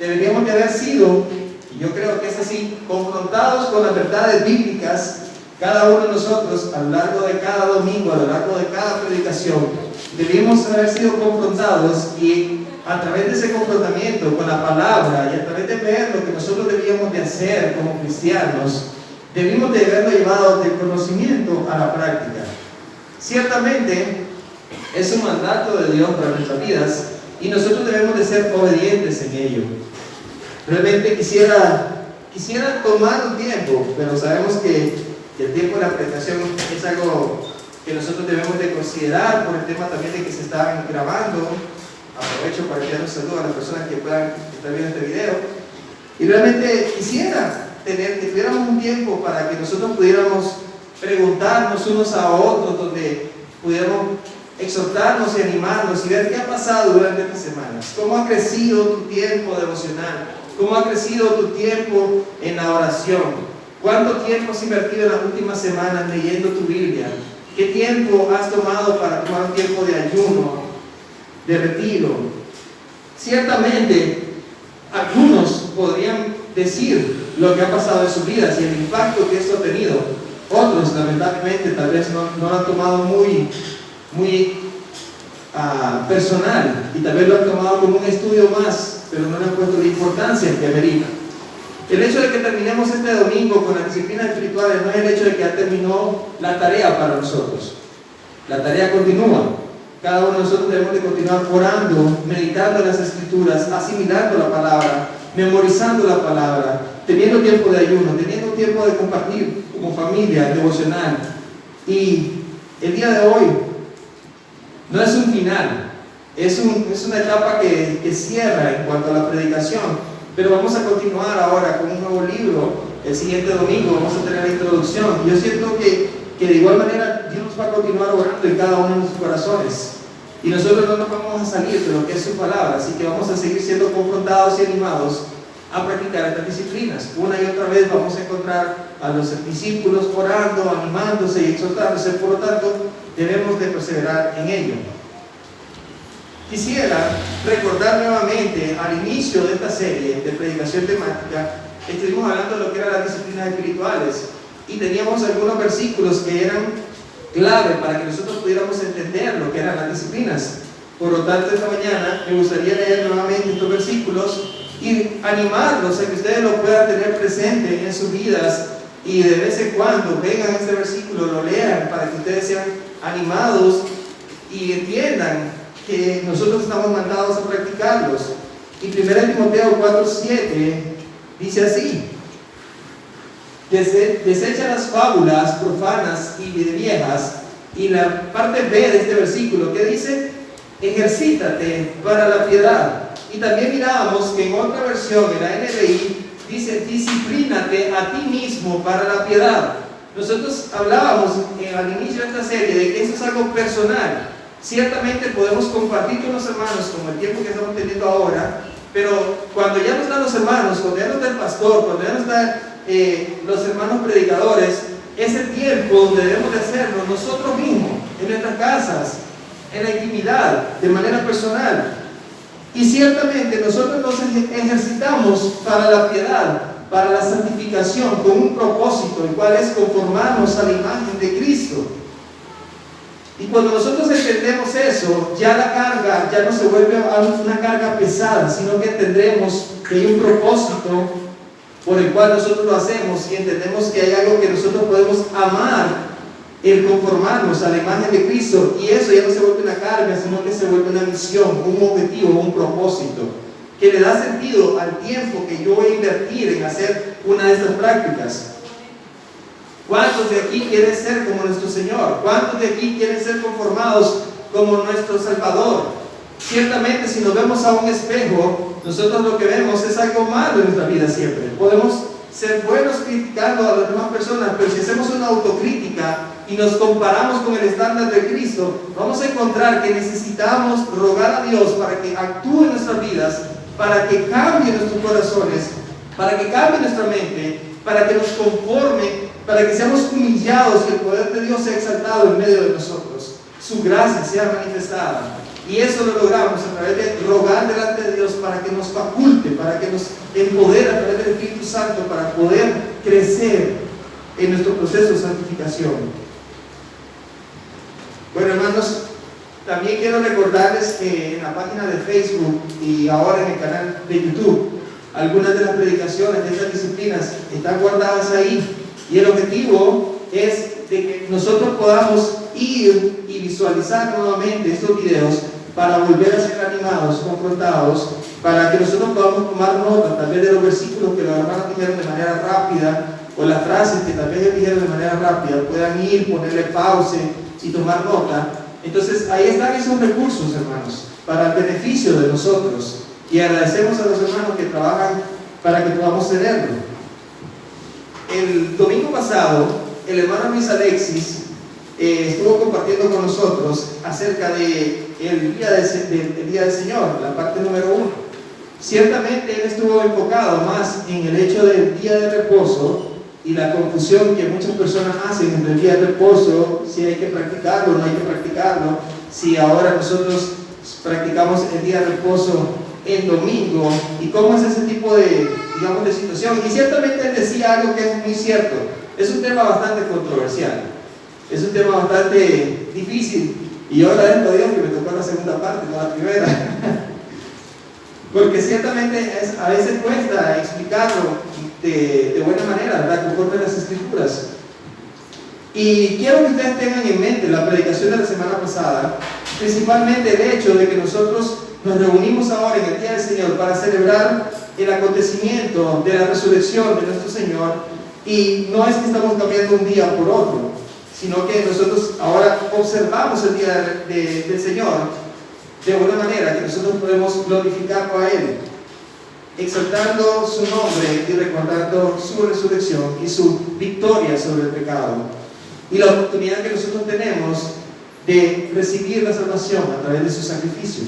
deberíamos de haber sido, y yo creo que es así, confrontados con las verdades bíblicas, cada uno de nosotros, a lo largo de cada domingo, a lo largo de cada predicación, debíamos haber sido confrontados, y a través de ese confrontamiento con la palabra y a través de ver lo que nosotros debíamos de hacer como cristianos, debimos de haberlo llevado del conocimiento a la práctica. Ciertamente es un mandato de Dios para nuestras vidas y nosotros debemos de ser obedientes en ello. Realmente quisiera tomar un tiempo, pero sabemos que el tiempo de la predicación es algo que nosotros debemos de considerar por el tema también de que se están grabando. Aprovecho para enviar un saludo a las personas que puedan estar viendo este video. Y realmente quisiera que tuviéramos un tiempo para que nosotros pudiéramos preguntarnos unos a otros, donde pudiéramos exhortarnos y animarnos y ver qué ha pasado durante estas semanas. ¿Cómo ha crecido tu tiempo devocional? ¿Cómo ha crecido tu tiempo en la oración? ¿Cuánto tiempo has invertido en las últimas semanas leyendo tu Biblia? ¿Qué tiempo has tomado para tomar un tiempo de ayuno, de retiro? Ciertamente, algunos podrían decir lo que ha pasado en sus vidas y el impacto que esto ha tenido. Otros, lamentablemente, tal vez no lo han tomado muy personal y tal vez lo han tomado como un estudio más, pero no le han puesto la importancia que amerita. El hecho de que terminemos este domingo con las disciplinas espirituales no es el hecho de que ya terminó la tarea para nosotros. La tarea continúa. Cada uno de nosotros debemos de continuar orando, meditando en las Escrituras, asimilando la palabra, memorizando la palabra, teniendo tiempo de ayuno, teniendo tiempo de compartir como familia, devocional. Y el día de hoy no es un final, es una etapa que cierra en cuanto a la predicación. Pero vamos a continuar ahora con un nuevo libro. El siguiente domingo vamos a tener la introducción. Yo siento que de igual manera Dios va a continuar orando en cada uno de nuestros corazones. Y nosotros no nos vamos a salir de lo que es su palabra. Así que vamos a seguir siendo confrontados y animados a practicar estas disciplinas. Una y otra vez vamos a encontrar a los discípulos orando, animándose y exhortándose. Por lo tanto, debemos de perseverar en ello. Quisiera recordar nuevamente al inicio de esta serie de predicación temática, estuvimos hablando de lo que eran las disciplinas espirituales y teníamos algunos versículos que eran clave para que nosotros pudiéramos entender lo que eran las disciplinas. Por lo tanto, esta mañana me gustaría leer nuevamente estos versículos y animarlos a que ustedes lo puedan tener presente en sus vidas y de vez en cuando vengan este versículo, lo lean para que ustedes sean animados y entiendan que nosotros estamos mandados a practicarlos. Y 1 Timoteo 4:7 dice así: desecha las fábulas profanas y viejas. Y la parte B de este versículo, que dice: ejercítate para la piedad. Y también mirábamos que en otra versión, en la NBI, dice: disciplínate a ti mismo para la piedad. Nosotros hablábamos al inicio de esta serie de que eso es algo personal. Ciertamente podemos compartir con los hermanos como el tiempo que estamos teniendo ahora, pero cuando ya no están los hermanos, cuando ya no está el pastor, cuando ya no están los hermanos predicadores, es el tiempo donde debemos de hacerlo nosotros mismos, en nuestras casas, en la intimidad, de manera personal. Y ciertamente nosotros nos ejercitamos para la piedad, para la santificación, con un propósito, el cual es conformarnos a la imagen de Cristo. Y cuando nosotros entendemos eso, ya la carga ya no se vuelve una carga pesada, sino que entendremos que hay un propósito por el cual nosotros lo hacemos y entendemos que hay algo que nosotros podemos amar, el conformarnos a la imagen de Cristo, y eso ya no se vuelve una carga, sino que se vuelve una misión, un objetivo, un propósito, que le da sentido al tiempo que yo voy a invertir en hacer una de estas prácticas. ¿Cuántos de aquí quieren ser como nuestro Señor? ¿Cuántos de aquí quieren ser conformados como nuestro Salvador? Ciertamente, si nos vemos a un espejo, nosotros lo que vemos es algo malo en nuestra vida siempre. Podemos ser buenos criticando a las demás personas, pero si hacemos una autocrítica y nos comparamos con el estándar de Cristo, vamos a encontrar que necesitamos rogar a Dios para que actúe en nuestras vidas, para que cambie nuestros corazones, para que cambie nuestra mente, para que nos conforme, para que seamos humillados, que el poder de Dios sea exaltado en medio de nosotros, su gracia sea manifestada. Y eso lo logramos a través de rogar delante de Dios para que nos faculte, para que nos empodere a través del Espíritu Santo para poder crecer en nuestro proceso de santificación. Bueno, hermanos, también quiero recordarles que en la página de Facebook y ahora en el canal de YouTube, algunas de las predicaciones de estas disciplinas están guardadas ahí, y el objetivo es de que nosotros podamos ir y visualizar nuevamente estos videos para volver a ser animados, confrontados, para que nosotros podamos tomar nota tal vez de los versículos que los hermanos dijeron de manera rápida, o las frases que tal vez ellos dijeron de manera rápida, puedan ir, ponerle pausa y tomar nota. Entonces ahí están esos recursos, hermanos, para el beneficio de nosotros, y agradecemos a los hermanos que trabajan para que podamos tenerlo. El domingo pasado el hermano Luis Alexis estuvo compartiendo con nosotros acerca del día del Señor, la parte número 1. Ciertamente él estuvo enfocado más en el hecho del día de reposo y la confusión que muchas personas hacen entre el día de reposo, si hay que practicarlo o no hay que practicarlo, si ahora nosotros practicamos el día de reposo en domingo, y cómo es ese tipo de, digamos, de situación. Y ciertamente él decía algo que es muy cierto. Es un tema bastante controversial, es un tema bastante difícil, y yo agradezco a Dios que me tocó la segunda parte, no la primera, porque ciertamente a veces cuesta explicarlo de buena manera, ¿verdad?, conforme a las Escrituras. Y quiero que ustedes tengan en mente la predicación de la semana pasada, principalmente el hecho de que nosotros nos reunimos ahora en el Día del Señor para celebrar el acontecimiento de la resurrección de nuestro Señor. Y no es que estamos cambiando un día por otro, sino que nosotros ahora observamos el día del Señor de una manera que nosotros podemos glorificarlo a Él, exaltando su nombre y recordando su resurrección y su victoria sobre el pecado, y la oportunidad que nosotros tenemos de recibir la salvación a través de su sacrificio.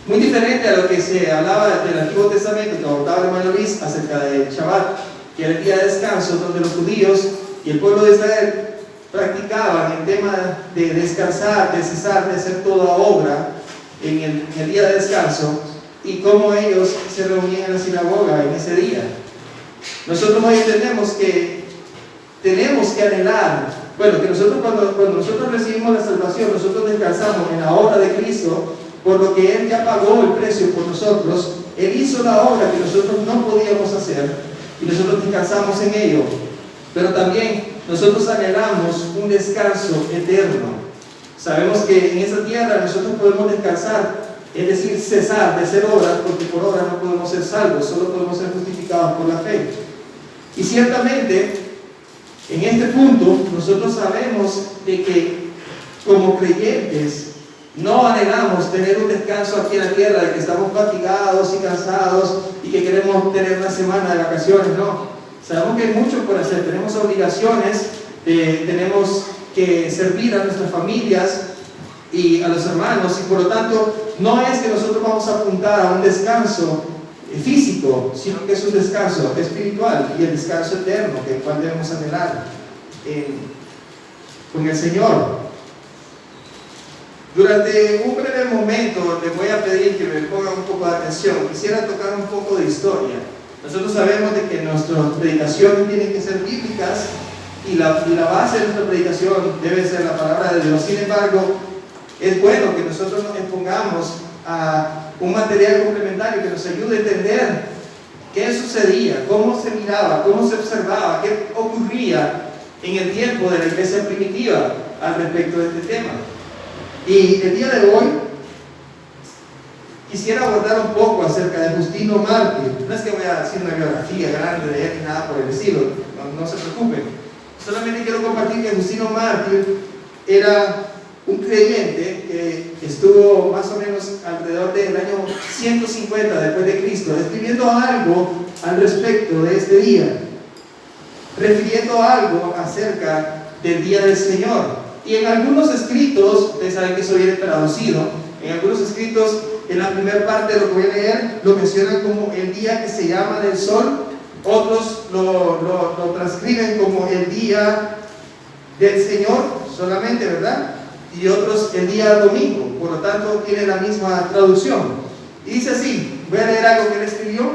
Muy diferente a lo que se hablaba del Antiguo Testamento, que abordaba el hermano Luis acerca del Shabbat, que era el día de descanso, donde los judíos y el pueblo de Israel practicaban el tema de descansar, de cesar de hacer toda obra en el día de descanso, y cómo ellos se reunían en la sinagoga en ese día. Nosotros hoy entendemos que tenemos que anhelar, bueno, que nosotros cuando nosotros recibimos la salvación, nosotros descansamos en la obra de Cristo, por lo que Él ya pagó el precio por nosotros. Él hizo la obra que nosotros no podíamos hacer, y nosotros descansamos en ello. Pero también nosotros anhelamos un descanso eterno. Sabemos que en esa tierra nosotros podemos descansar, es decir, cesar de hacer obras, porque por obras no podemos ser salvos, solo podemos ser justificados por la fe. Y ciertamente, en este punto, nosotros sabemos de que como creyentes no anhelamos tener un descanso aquí en la tierra, de que estamos fatigados y cansados y que queremos tener una semana de vacaciones. No, sabemos que hay mucho por hacer, tenemos obligaciones, tenemos que servir a nuestras familias y a los hermanos, y por lo tanto no es que nosotros vamos a apuntar a un descanso físico, sino que es un descanso espiritual y el descanso eterno que el cual debemos anhelar con el Señor. Durante un breve momento les voy a pedir que me pongan un poco de atención. Quisiera tocar un poco de historia. Nosotros sabemos de que nuestras predicaciones tienen que ser bíblicas, y la base de nuestra predicación debe ser la palabra de Dios. Sin embargo, es bueno que nosotros nos expongamos a un material complementario que nos ayude a entender qué sucedía, cómo se miraba, cómo se observaba, qué ocurría en el tiempo de la iglesia primitiva al respecto de este tema. Y el día de hoy quisiera abordar un poco acerca de Justino Mártir. No es que voy a decir una biografía grande de él ni nada por el estilo, no se preocupen. Solamente quiero compartir que Justino Mártir era un creyente que estuvo más o menos alrededor del año 150 después de Cristo, escribiendo algo al respecto de este día, refiriendo algo acerca del día del Señor. Y en algunos escritos, ustedes saben que eso viene traducido, en algunos escritos, en la primera parte de lo que voy a leer, lo mencionan como el día que se llama del sol, otros lo transcriben como el día del Señor solamente, ¿verdad? y otros el día domingo, por lo tanto tiene la misma traducción. Y dice así, voy a leer algo que él escribió.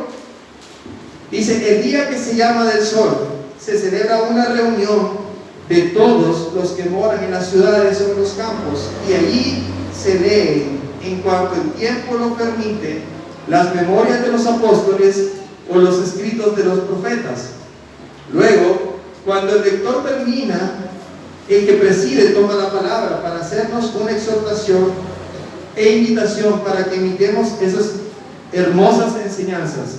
Dice: el día que se llama del sol, se celebra una reunión de todos los que moran en las ciudades o en los campos, y allí se leen, en cuanto el tiempo lo permite, las memorias de los apóstoles o los escritos de los profetas. Luego, cuando el lector termina, el que preside toma la palabra para hacernos una exhortación e invitación para que imitemos esas hermosas enseñanzas.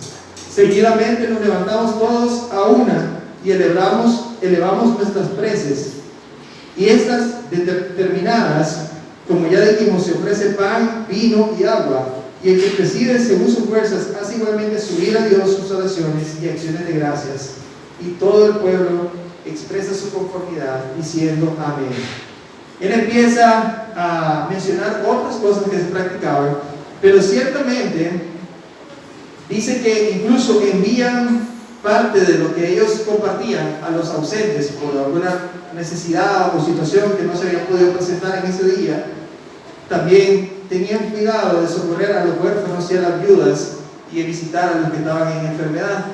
Seguidamente nos levantamos todos a una y elevamos nuestras preces. Y estas terminadas, como ya dijimos, se ofrece pan, vino y agua. Y el que preside según sus fuerzas hace igualmente subir a Dios sus oraciones y acciones de gracias. Y todo el pueblo expresa su conformidad diciendo amén. Él empieza a mencionar otras cosas que se practicaban, pero ciertamente dice que incluso envían parte de lo que ellos compartían a los ausentes por alguna necesidad o situación que no se había podido presentar en ese día. También tenían cuidado de socorrer a los huérfanos y a las viudas y de visitar a los que estaban en enfermedad.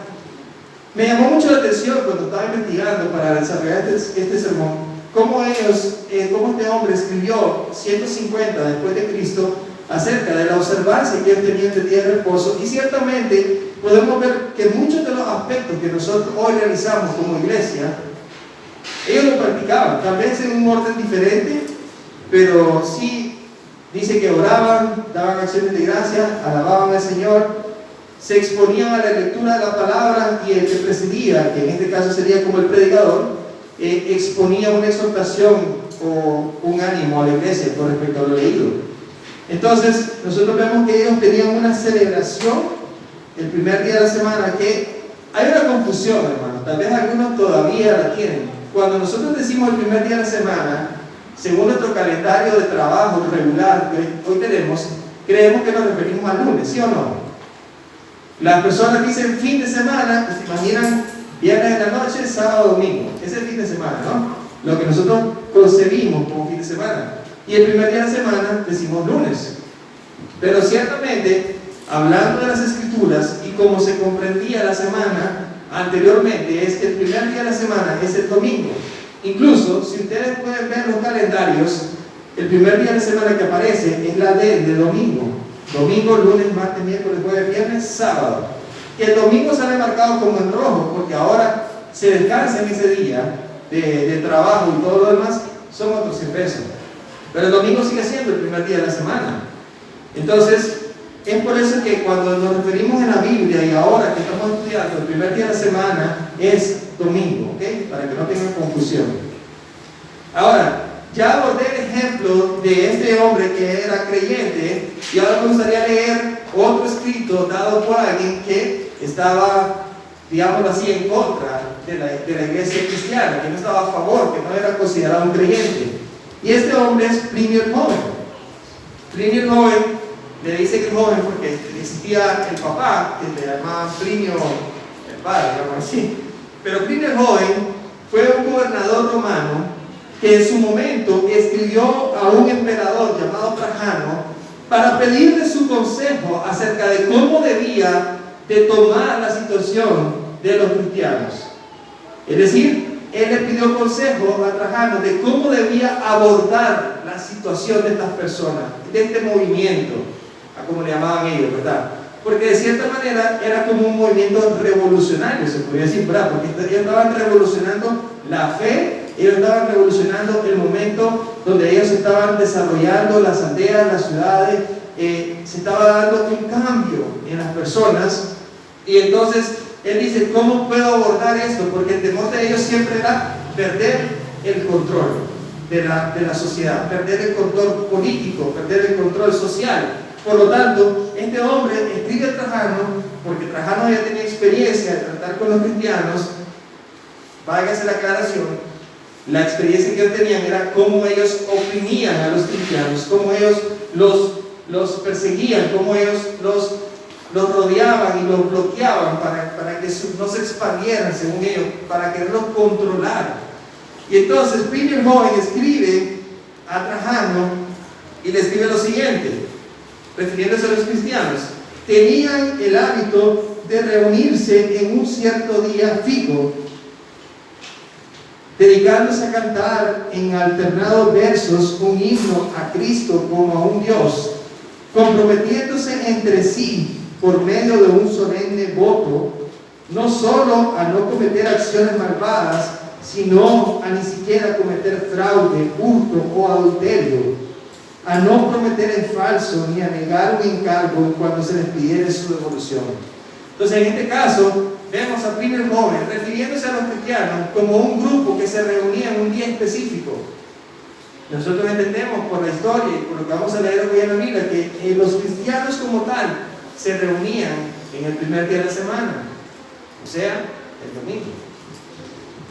Me llamó mucho la atención cuando estaba investigando para desarrollar este sermón, cómo este hombre escribió 150 después de Cristo acerca de la observancia que ellos tenían del día de reposo, y ciertamente podemos ver que muchos de los aspectos que nosotros hoy realizamos como iglesia, ellos lo practicaban, tal vez en un orden diferente, pero sí dice que oraban, daban acciones de gracia, alababan al Señor, se exponían a la lectura de la palabra, y el que presidía, que en este caso sería como el predicador, exponía una exhortación o un ánimo a la iglesia con respecto a lo leído. Entonces nosotros vemos que ellos tenían una celebración el primer día de la semana, que hay una confusión, hermanos, tal vez algunos todavía la tienen. Cuando nosotros decimos el primer día de la semana, según nuestro calendario de trabajo regular que hoy tenemos, creemos que nos referimos al lunes, ¿sí o no? Las personas dicen fin de semana y se imaginan viernes en la noche, sábado, domingo. Ese es el fin de semana, ¿no? Lo que nosotros concebimos como fin de semana. Y el primer día de la semana decimos lunes. Pero ciertamente, hablando de las Escrituras y como se comprendía la semana anteriormente, es que el primer día de la semana es el domingo. Incluso, si ustedes pueden ver los calendarios, el primer día de la semana que aparece es la D de domingo. Domingo, lunes, martes, miércoles, jueves, viernes, sábado. Y el domingo sale marcado como en rojo, porque ahora se descansa en ese día de trabajo y todo lo demás, son otros 100 pesos. Pero el domingo sigue siendo el primer día de la semana. Entonces, es por eso que cuando nos referimos en la Biblia y ahora que estamos estudiando, el primer día de la semana es domingo, ¿ok? Para que no tengan confusión. Ahora, ya abordé el ejemplo de este hombre que era creyente, y ahora me gustaría leer otro escrito dado por alguien que estaba, digámoslo así, en contra de la iglesia cristiana, que no estaba a favor, que no era considerado un creyente. Y este hombre es Plinio el Joven. Plinio el Joven, le dice que el joven porque existía el papá, que le llamaban Plinio el padre, digamos así. Pero Plinio el Joven fue un gobernador romano que en su momento escribió a un emperador llamado Trajano para pedirle su consejo acerca de cómo debía de tomar la situación de los cristianos. Es decir, él le pidió consejo a Trajano de cómo debía abordar la situación de estas personas, de este movimiento, a como le llamaban ellos, ¿verdad? Porque de cierta manera era como un movimiento revolucionario, se podría decir, ¿verdad? Porque ellos estaban revolucionando la fe. Ellos estaban revolucionando el momento donde ellos estaban desarrollando las aldeas, las ciudades, se estaba dando un cambio en las personas. Y entonces él dice, ¿cómo puedo abordar esto? Porque el temor de ellos siempre era perder el control de la sociedad, perder el control político, perder el control social. Por lo tanto, este hombre escribe a Trajano, porque Trajano ya tenía experiencia de tratar con los cristianos. Váyase la aclaración. La experiencia que ellos tenían era cómo ellos oprimían a los cristianos, cómo ellos los perseguían, cómo ellos los rodeaban y los bloqueaban para que no se expandieran según ellos, para quererlos controlar. Y entonces Plinio el Joven escribe a Trajano y le escribe lo siguiente, refiriéndose a los cristianos: tenían el hábito de reunirse en un cierto día fijo, dedicándose a cantar en alternados versos un himno a Cristo como a un Dios, comprometiéndose entre sí por medio de un solemne voto, no solo a no cometer acciones malvadas, sino a ni siquiera cometer fraude, hurto o adulterio, a no prometer en falso ni a negar un encargo cuando se les pidiere su devolución. Entonces, en este caso, vemos a Pliny el Joven refiriéndose a los cristianos como un grupo que se reunía en un día específico. Nosotros entendemos por la historia y por lo que vamos a leer hoy en la Biblia que los cristianos como tal se reunían en el primer día de la semana, o sea, el domingo.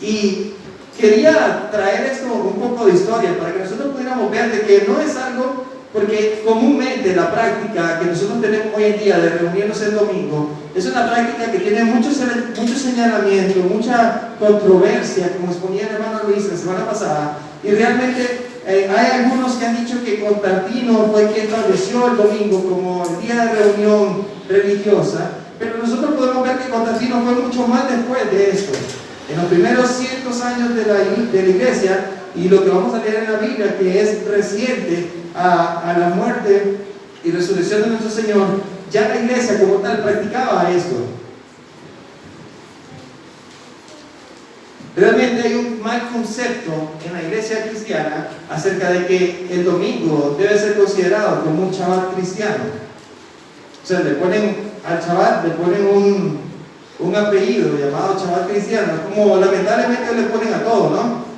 Y quería traer esto un poco de historia para que nosotros pudiéramos ver de que no es algo, porque comúnmente la práctica que nosotros tenemos hoy en día de reunirnos el domingo es una práctica que tiene mucho señalamiento, mucha controversia, como exponía el hermano Luis la semana pasada, y realmente hay algunos que han dicho que Constantino fue quien estableció el domingo como el día de reunión religiosa, pero nosotros podemos ver que Constantino fue mucho más después de esto. En los primeros cientos años de la iglesia, y lo que vamos a leer en la Biblia, que es reciente a la muerte y resurrección de nuestro Señor, ya la iglesia como tal practicaba esto. Realmente hay un mal concepto en la iglesia cristiana acerca de que el domingo debe ser considerado como un Shabbat cristiano. O sea, le ponen al Shabbat, le ponen un apellido llamado Shabbat cristiano, como lamentablemente le ponen a todo, ¿no?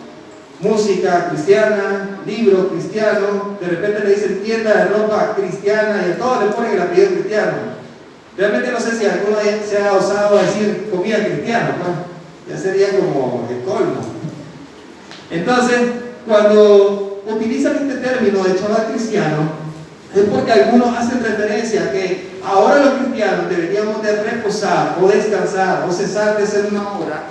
Música cristiana, libro cristiano, de repente le dicen tienda de ropa cristiana y a todo le ponen el apellido cristiano. Realmente no sé si alguno se ha osado a decir comida cristiana, ¿no? Ya sería como el colmo. Entonces, cuando utilizan este término de Shabbat cristiano, es porque algunos hacen referencia a que ahora los cristianos deberíamos de reposar o descansar o cesar de hacer una obra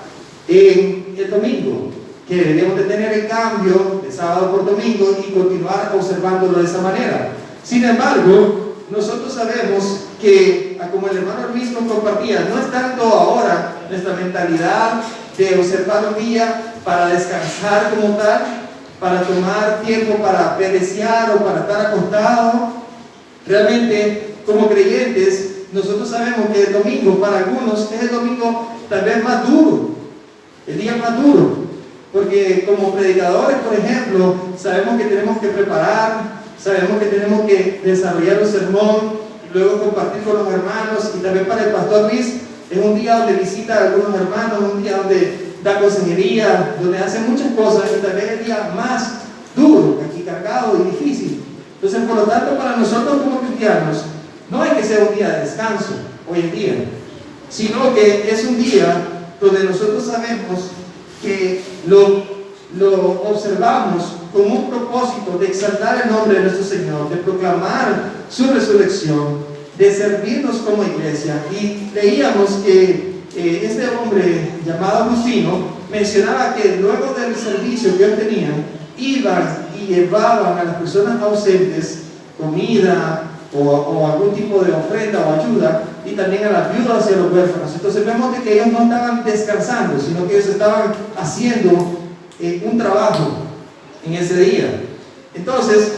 en el domingo, que deberíamos de tener el cambio de sábado por domingo y continuar observándolo de esa manera. Sin embargo, nosotros sabemos que, como el hermano Luis nos compartía, no es tanto ahora nuestra mentalidad de observar un día para descansar como tal, para tomar tiempo para perecear o para estar acostado. Realmente, como creyentes, nosotros sabemos que el domingo para algunos es el domingo tal vez más duro, el día más duro, porque como predicadores, por ejemplo, sabemos que tenemos que preparar, sabemos que tenemos que desarrollar un sermón, luego compartir con los hermanos, y también para el pastor Luis es un día donde visita a algunos hermanos, un día donde da consejería, donde hace muchas cosas, y también es el día más duro, aquí cargado y difícil. Entonces, por lo tanto, para nosotros como cristianos, no es que sea un día de descanso hoy en día, sino que es un día donde nosotros sabemos que lo observamos con un propósito de exaltar el nombre de nuestro Señor, de proclamar su resurrección, de servirnos como iglesia. Y leíamos que este hombre llamado Agustino mencionaba que luego del servicio que él tenía, iban y llevaban a las personas ausentes comida o algún tipo de ofrenda o ayuda, y también a las viudas y a los huérfanos. Entonces vemos que ellos no estaban descansando, sino que ellos estaban haciendo un trabajo en ese día. Entonces,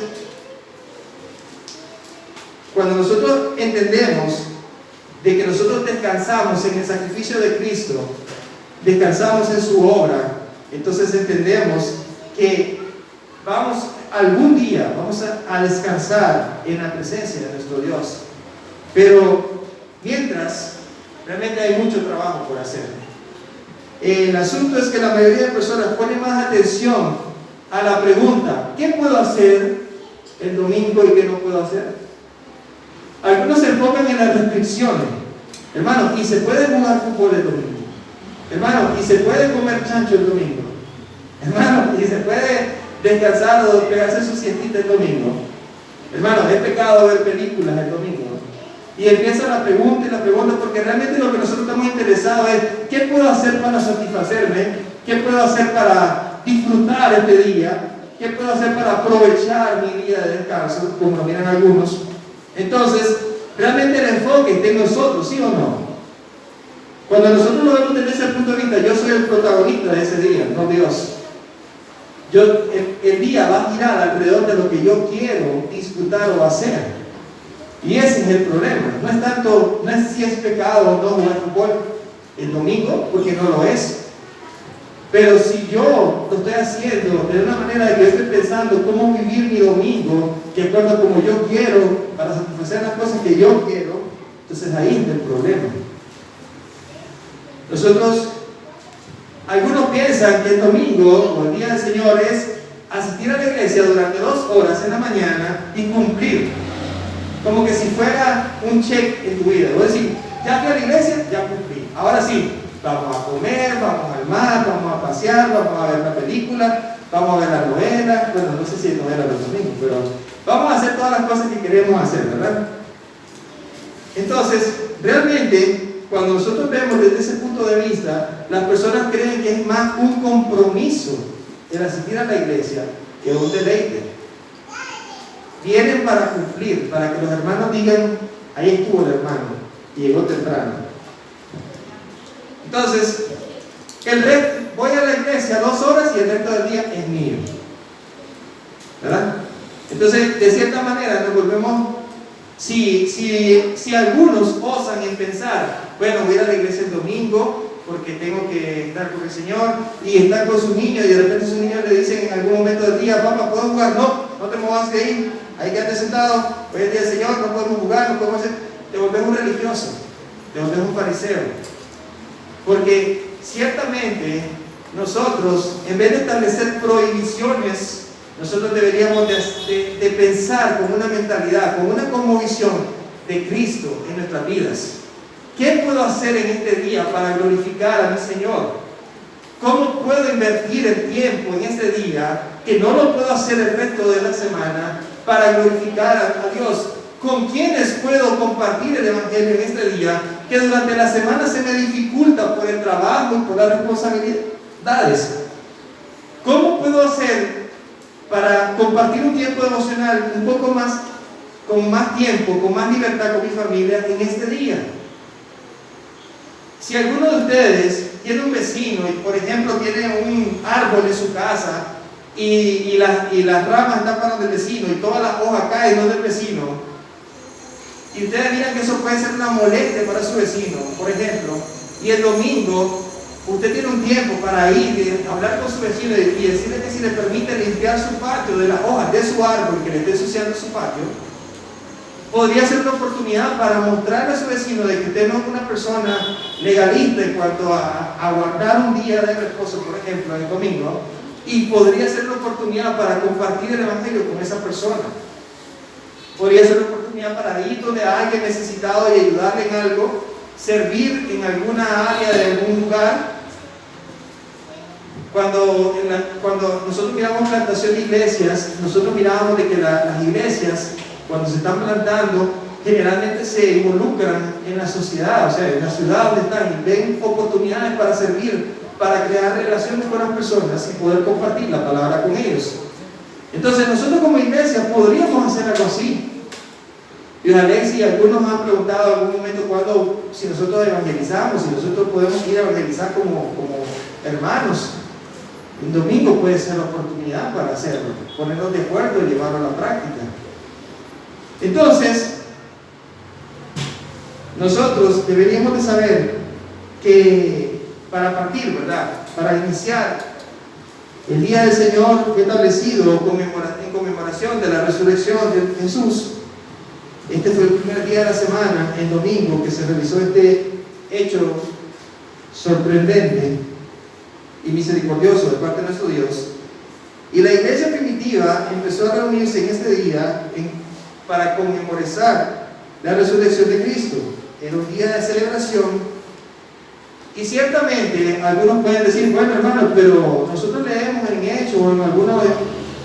cuando nosotros entendemos de que nosotros descansamos en el sacrificio de Cristo, descansamos en su obra, entonces entendemos que algún día vamos a descansar en la presencia de nuestro Dios. Pero mientras, realmente hay mucho trabajo por hacer. El asunto es que la mayoría de personas ponen más atención a la pregunta: ¿qué puedo hacer el domingo y qué no puedo hacer? Algunos se enfocan en las restricciones. Hermano, ¿y se puede jugar fútbol el domingo? Hermano, ¿y se puede comer chancho el domingo? Hermano, ¿y se puede descansar o pegarse su siestita el domingo? Hermano, ¿es pecado ver películas el domingo? Y empieza la pregunta y la pregunta, porque realmente lo que nosotros estamos interesados es: ¿qué puedo hacer para satisfacerme? ¿Qué puedo hacer para disfrutar este día? ¿Qué puedo hacer para aprovechar mi día de descanso? Como lo miran algunos. Entonces, realmente el enfoque está en nosotros, ¿sí o no? Cuando nosotros lo vemos desde ese punto de vista, yo soy el protagonista de ese día, no Dios. El día va a girar alrededor de lo que yo quiero disfrutar o hacer. Y ese es el problema. No es tanto, no es si es pecado o no jugar fútbol el domingo, porque no lo es. Pero si yo lo estoy haciendo de una manera de que yo estoy pensando cómo vivir mi domingo, que acuerdo como yo quiero, para satisfacer las cosas que yo quiero, entonces ahí está el problema. Nosotros, algunos piensan que el domingo o el día del Señor es asistir a la iglesia durante 2 horas en la mañana y cumplir. Como que si fuera un check en tu vida. Vos decís, ya fui a la iglesia, ya cumplí. Ahora sí, vamos a comer, vamos al mar, vamos a pasear, vamos a ver la película, vamos a ver la novela. Bueno, no sé si es novela los domingos, pero vamos a hacer todas las cosas que queremos hacer, ¿verdad? Entonces, realmente, cuando nosotros vemos desde ese punto de vista, las personas creen que es más un compromiso el asistir a la iglesia que un deleite. Vienen para cumplir, para que los hermanos digan, ahí estuvo el hermano, y llegó temprano. Entonces, voy a la iglesia 2 horas y el resto del día es mío, ¿verdad? Entonces, de cierta manera nos volvemos, si algunos osan en pensar, bueno, voy a ir a la iglesia el domingo porque tengo que estar con el Señor, y estar con su niño, y de repente su niño le dicen en algún momento del día, papá, ¿puedo jugar? No te muevas de ahí, ahí quédate sentado, hoy es el día del Señor, no podemos jugar, no podemos hacer. Te volvés un religioso, te volvés un fariseo. Porque ciertamente nosotros, en vez de establecer prohibiciones, nosotros deberíamos de pensar con una mentalidad, con una cosmovisión de Cristo en nuestras vidas. ¿Qué puedo hacer en este día para glorificar a mi Señor? ¿Cómo puedo invertir el tiempo en este día, que no lo puedo hacer el resto de la semana, para glorificar a Dios? ¿Con quiénes puedo compartir el Evangelio en este día, que durante la semana se me dificulta por el trabajo y por las responsabilidades? ¿Cómo puedo hacer para compartir un tiempo devocional un poco más, con más tiempo, con más libertad con mi familia en este día? Si alguno de ustedes tiene un vecino y, por ejemplo, tiene un árbol en su casa y las ramas están para del vecino y todas las hojas caen no del vecino, y ustedes miran que eso puede ser una molestia para su vecino, por ejemplo, y el domingo usted tiene un tiempo para ir y hablar con su vecino y decirle que si le permite limpiar su patio de las hojas de su árbol que le esté ensuciando su patio, podría ser una oportunidad para mostrarle a su vecino de que usted no es una persona legalista en cuanto a guardar un día de reposo, por ejemplo, el domingo, y podría ser una oportunidad para compartir el Evangelio con esa persona. Podría ser una oportunidad para ir donde alguien necesitado y ayudarle en algo, servir en alguna área de algún lugar. Cuando nosotros miramos plantación de iglesias, nosotros mirábamos de que las iglesias, cuando se están plantando, generalmente se involucran en la sociedad, o sea, en la ciudad donde están, y ven oportunidades para servir, para crear relaciones con las personas y poder compartir la palabra con ellos. Entonces nosotros como iglesia podríamos hacer algo así. Y Alexis, algunos me han preguntado en algún momento si nosotros evangelizamos, si nosotros podemos ir a evangelizar como hermanos. Un domingo puede ser la oportunidad para hacerlo, ponernos de acuerdo y llevarlo a la práctica. Entonces, nosotros deberíamos de saber que para partir, ¿verdad? Para iniciar el día del Señor fue establecido en conmemoración de la resurrección de Jesús. Este fue el primer día de la semana, el domingo, que se realizó este hecho sorprendente y misericordioso de parte de nuestro Dios. Y la iglesia primitiva empezó a reunirse en este día para conmemorar la resurrección de Cristo. Era un día de celebración. Y ciertamente algunos pueden decir, bueno, hermanos, pero nosotros leemos en Hechos o en algunos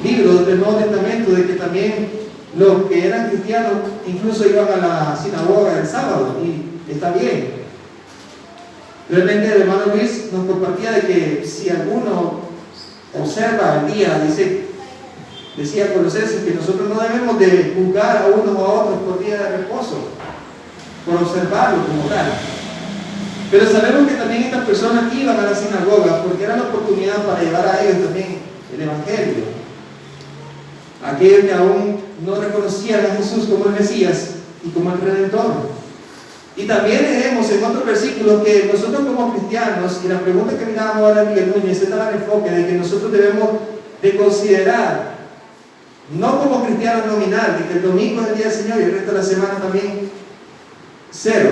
libros del Nuevo Testamento de que también los que eran cristianos incluso iban a la sinagoga el sábado, y está bien. Realmente el hermano Luis nos compartía de que si alguno observa el día, dice, Decía Colosenses que nosotros no debemos de juzgar a unos o a otros por día de reposo, por observarlo como tal. Pero sabemos que también estas personas iban a la sinagoga porque era la oportunidad para llevar a ellos también el Evangelio. Aquellos que aún no reconocían a Jesús como el Mesías y como el Redentor. Y también leemos en otro versículo que nosotros como cristianos, y la pregunta que mirábamos ahora a Miguel Núñez, estaba el enfoque de que nosotros debemos de considerar, no como cristianos nominal, de que el domingo es el día del Señor y el resto de la semana también cero.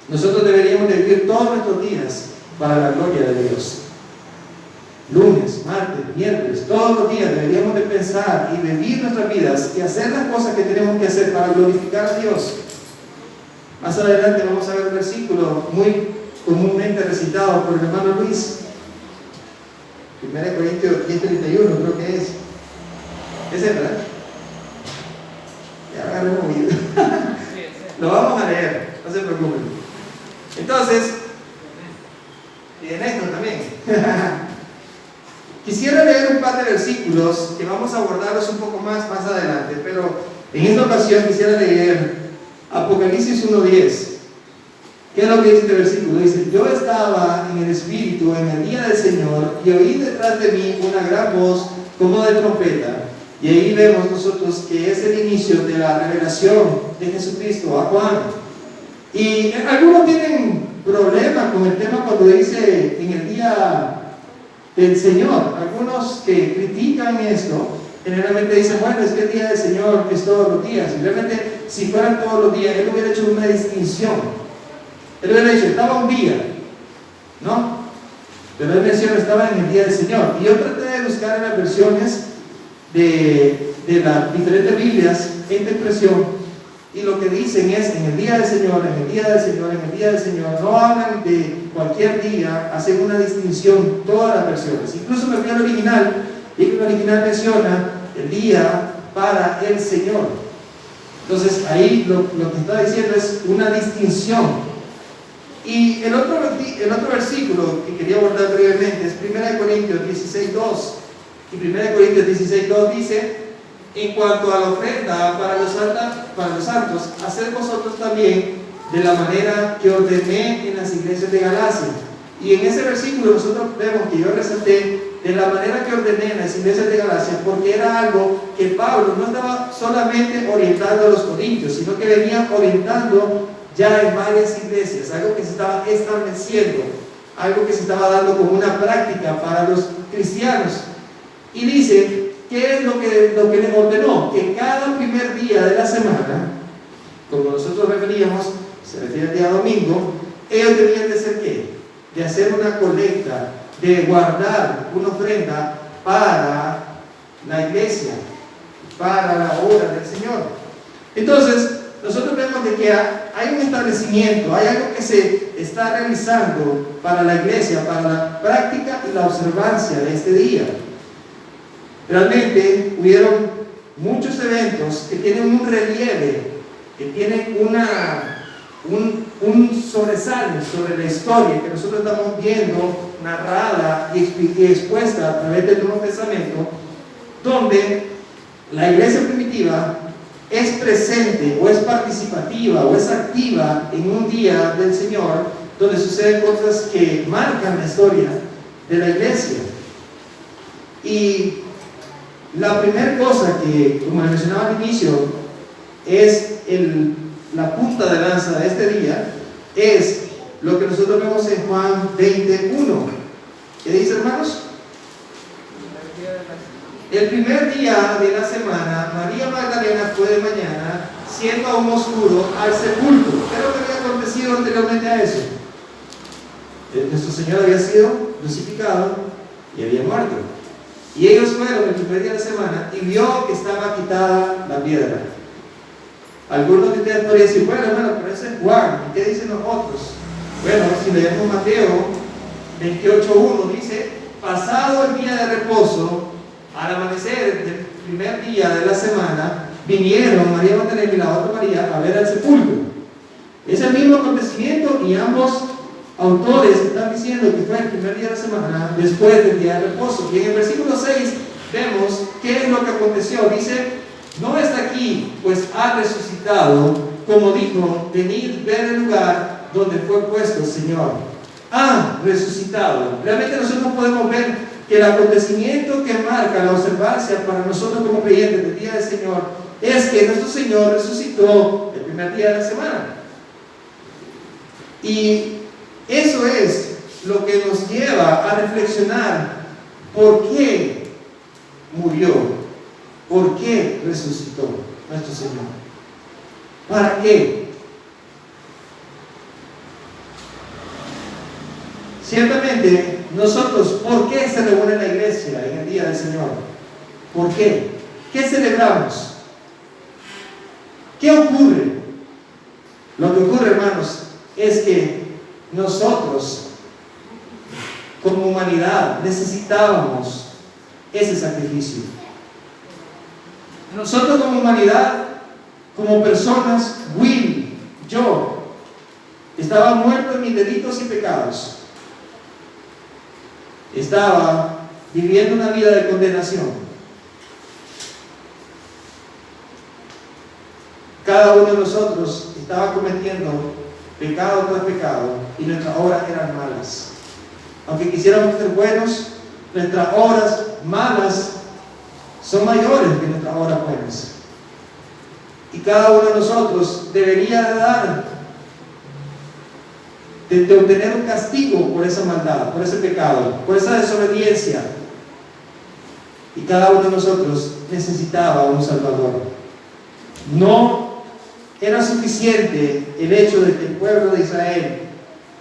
Nosotros deberíamos de vivir todos nuestros días para la gloria de Dios. Lunes, martes, miércoles, todos los días deberíamos de pensar y vivir nuestras vidas y hacer las cosas que tenemos que hacer para glorificar a Dios. Más adelante vamos a ver un versículo muy comúnmente recitado por el hermano Luis. 1 Corintios 10:31 creo que es. ¿Es verdad? Ya agarré movido. Lo vamos a leer, no se preocupen. Entonces, y en esto también. Quisiera leer un par de versículos que vamos a abordarlos un poco más adelante, pero en esta ocasión quisiera leer Apocalipsis 1:10. ¿Qué es lo que dice este versículo? Dice: yo estaba en el Espíritu en el día del Señor y oí detrás de mí una gran voz como de trompeta. Y ahí vemos nosotros que es el inicio de la revelación de Jesucristo a Juan. Y algunos tienen problemas con el tema cuando dice en el día del Señor. Algunos que critican esto generalmente dicen: bueno, es que el día del Señor es todos los días. Y realmente, si fueran todos los días, él hubiera hecho una distinción. Él hubiera dicho: estaba un día, ¿no? Pero él menciona: estaba en el día del Señor. Y yo traté de buscar en las versiones de las diferentes Biblias esta expresión, y lo que dicen es: en el día del Señor, en el día del Señor, en el día del Señor. No hablan de cualquier día, hacen una distinción todas las versiones. Incluso me fui al original, y el original menciona el día para el Señor. Entonces ahí lo que está diciendo es una distinción. Y el otro versículo que quería abordar brevemente es 1 Corintios 16:2. Y 1 Corintios 16:2 dice: en cuanto a la ofrenda para los santos, haced vosotros también de la manera que ordené en las iglesias de Galacia. Y en ese versículo nosotros vemos que yo resalté de la manera que ordené en las iglesias de Galacia, porque era algo que Pablo no estaba solamente orientando a los corintios, sino que venía orientando ya en varias iglesias, algo que se estaba estableciendo, algo que se estaba dando como una práctica para los cristianos. Y dice: ¿qué es lo que le ordenó? Que cada primer día de la semana, como nosotros referíamos, se refiere al día domingo, ellos debían de hacer ¿qué? De hacer una colecta, de guardar una ofrenda para la iglesia, para la obra del Señor. Entonces, nosotros vemos de que hay un establecimiento, hay algo que se está realizando para la iglesia, para la práctica y la observancia de este día. Realmente hubieron muchos eventos que tienen un relieve, que tienen un sobresalto sobre la historia que nosotros estamos viendo narrada y expuesta a través del Nuevo Testamento, donde la iglesia primitiva es presente o es participativa o es activa en un día del Señor, donde suceden cosas que marcan la historia de la iglesia. Y la primera cosa que, como les mencionaba al inicio, es la punta de lanza de este día, es lo que nosotros vemos en Juan 20:1. ¿Qué dice, hermanos? El primer día de la semana, María Magdalena fue de mañana, siendo aún oscuro, al sepulcro. ¿Qué es lo que había acontecido anteriormente a eso? Nuestro Señor había sido crucificado y había muerto. Y ellos fueron el primer día de la semana y vio que estaba quitada la piedra. Algunos de ustedes podrían decir: bueno, hermano, pero ese es Juan, ¿y qué dicen los otros? Bueno, si leemos Mateo 28:1, dice: pasado el día de reposo, al amanecer del primer día de la semana, vinieron María Magdalena y la otra María a ver al sepulcro. Es el mismo acontecimiento, y ambos autores están diciendo que fue el primer día de la semana después del día de reposo. Y en el versículo 6 vemos ¿qué es lo que aconteció? Dice, no está aquí, pues ha resucitado, como dijo, venid, ver el lugar donde fue puesto el Señor. Ha resucitado. Realmente nosotros podemos ver que el acontecimiento que marca la observancia para nosotros como creyentes del día del Señor es que nuestro Señor resucitó el primer día de la semana. Y eso es lo que nos lleva a reflexionar por qué murió, por qué resucitó nuestro Señor. ¿Para qué? Ciertamente, nosotros, ¿por qué se reúne la iglesia en el día del Señor? ¿Por qué? ¿Qué celebramos? ¿Qué ocurre? Lo que ocurre, hermanos, es que nosotros, como humanidad, necesitábamos ese sacrificio. Nosotros como humanidad, como personas, Will, yo, estaba muerto en mis delitos y pecados. Estaba viviendo una vida de condenación. Cada uno de nosotros estaba cometiendo pecado tras pecado y nuestras obras eran malas. Aunque quisiéramos ser buenos, nuestras obras malas son mayores que nuestras obras buenas. Y cada uno de nosotros debería de obtener un castigo por esa maldad, por ese pecado, por esa desobediencia. Y cada uno de nosotros necesitaba un Salvador. No era suficiente el hecho de que el pueblo de Israel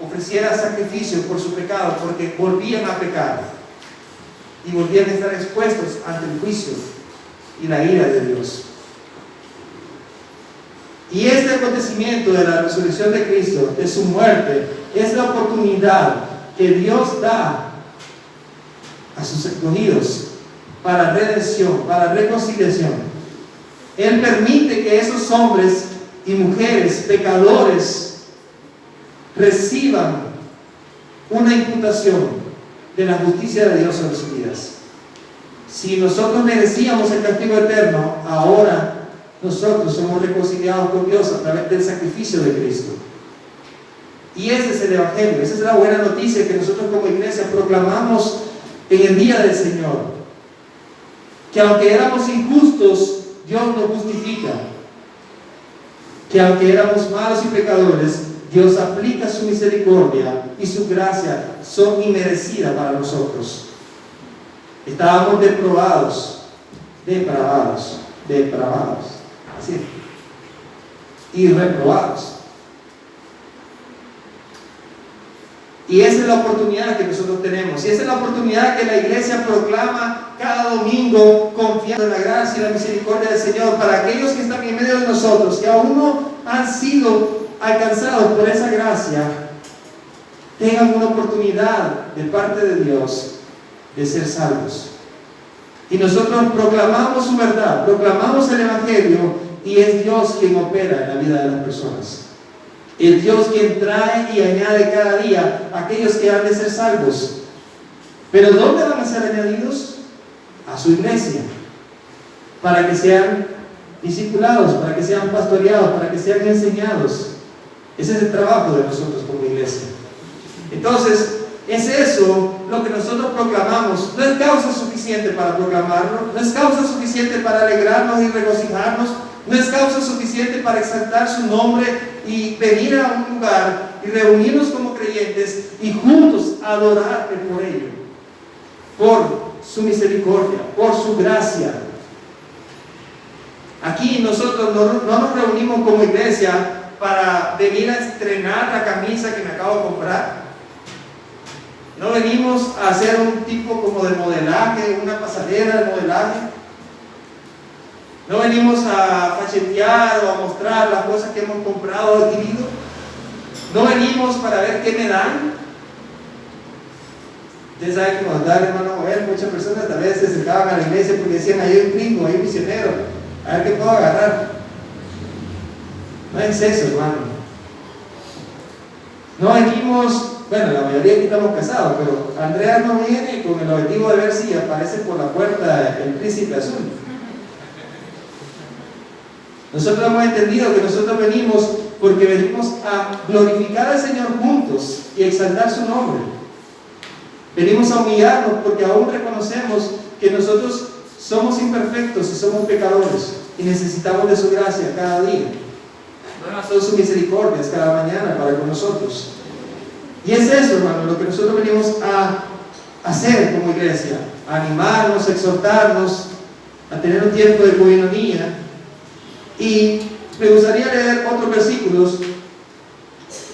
ofreciera sacrificio por su pecado, porque volvían a pecar y volvían a estar expuestos ante el juicio y la ira de Dios. Y este acontecimiento de la resurrección de Cristo, de su muerte, es la oportunidad que Dios da a sus escogidos para redención, para reconciliación. Él permite que esos hombres y mujeres pecadores reciban una imputación de la justicia de Dios sobre sus vidas. Si nosotros merecíamos el castigo eterno, ahora nosotros somos reconciliados con Dios a través del sacrificio de Cristo. Y ese es el Evangelio, esa es la buena noticia que nosotros como iglesia proclamamos en el día del Señor. Que aunque éramos injustos, Dios nos justifica. Que aunque éramos malos y pecadores, Dios aplica su misericordia y su gracia son inmerecidas para nosotros. Estábamos depravados, así, y reprobados. Y esa es la oportunidad que nosotros tenemos. Y esa es la oportunidad que la iglesia proclama cada domingo, confiando en la gracia y la misericordia del Señor para aquellos que están en medio de nosotros, que aún no han sido alcanzados por esa gracia, tengan una oportunidad de parte de Dios de ser salvos. Y nosotros proclamamos su verdad, proclamamos el Evangelio, y es Dios quien opera en la vida de las personas. El Dios quien trae y añade cada día a aquellos que han de ser salvos. Pero ¿dónde van a ser añadidos? A su iglesia, para que sean discipulados, para que sean pastoreados, para que sean enseñados. Ese es el trabajo de nosotros como iglesia. Entonces, es eso lo que nosotros proclamamos. No es causa suficiente para proclamarlo, no es causa suficiente para alegrarnos y regocijarnos, no es causa suficiente para exaltar su nombre y venir a un lugar y reunirnos como creyentes y juntos adorarle por ello, por su misericordia, por su gracia. Aquí nosotros no nos reunimos como iglesia para venir a estrenar la camisa que me acabo de comprar. No venimos a hacer un tipo como de modelaje, una pasarela de modelaje. No venimos a fachetear o a mostrar las cosas que hemos comprado o adquirido. No venimos para ver qué me dan. Ustedes saben que cuando estaba el hermano Joel, muchas personas tal vez se acercaban a la iglesia porque decían: ahí hay un gringo, hay un misionero, a ver qué puedo agarrar. No es eso, hermano. No venimos Bueno, la mayoría aquí estamos casados, pero Andrea no viene con el objetivo de ver si aparece por la puerta el príncipe azul. Nosotros hemos entendido que nosotros venimos porque venimos a glorificar al Señor juntos y exaltar su nombre. Venimos a humillarnos porque aún reconocemos que nosotros somos imperfectos y somos pecadores y necesitamos de su gracia cada día. Nuevas son sus misericordias cada mañana para con nosotros. Y es eso, hermano, lo que nosotros venimos a hacer como iglesia, a animarnos, a exhortarnos, a tener un tiempo de coinonía. Y me gustaría leer otros versículos.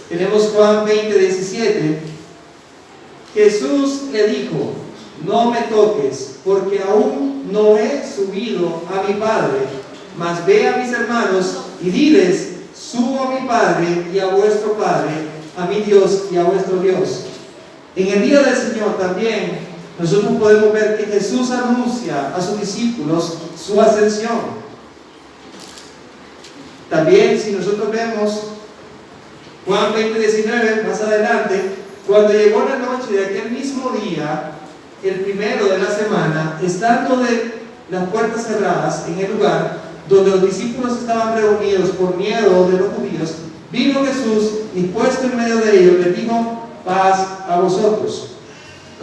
Tenemos Juan 20:17. Jesús le dijo: no me toques, porque aún no he subido a mi Padre, mas ve a mis hermanos y diles: subo a mi Padre y a vuestro Padre, a mi Dios y a vuestro Dios. En el día del Señor también nosotros podemos ver que Jesús anuncia a sus discípulos su ascensión. También, si nosotros vemos Juan 20:19, más adelante, cuando llegó la noche de aquel mismo día, el primero de la semana, estando de las puertas cerradas en el lugar donde los discípulos estaban reunidos por miedo de los judíos, vino Jesús y puesto en medio de ellos les dijo: paz a vosotros.